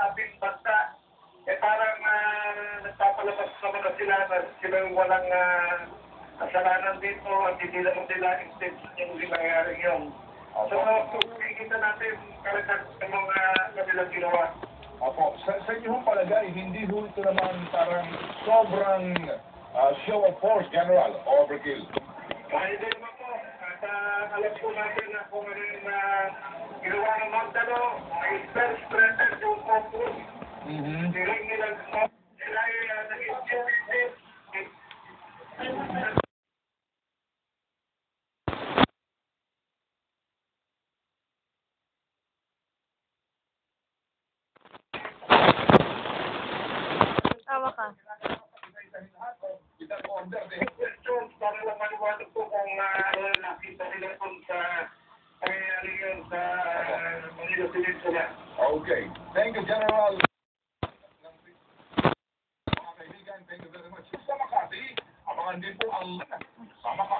ating bansa. Parang nagpapalabas naman na sila na sila yung walang kasalanan dito at hindi naman nila intention yung nangyari yun. So, kita natin kalagat ng mga kanilang ginawa. Opo, sa inyo hong palagay, hindi ho ito naman parang sobrang show of force, General, overkill. Hindi naman po. At alam po natin na kung ano yung ginawa ng Magdalo, ay self-threatened yung focus. Siling nilang sila ay nag-institute. Tawa ka. Para lang maliwanag po kung nakita nila kung sa pangyayari yun sa Manila Peninsula. Okay. Thank you, General. Mga kaibigan, thank you very much. Sa Makati, abangan din po ang sa Makati.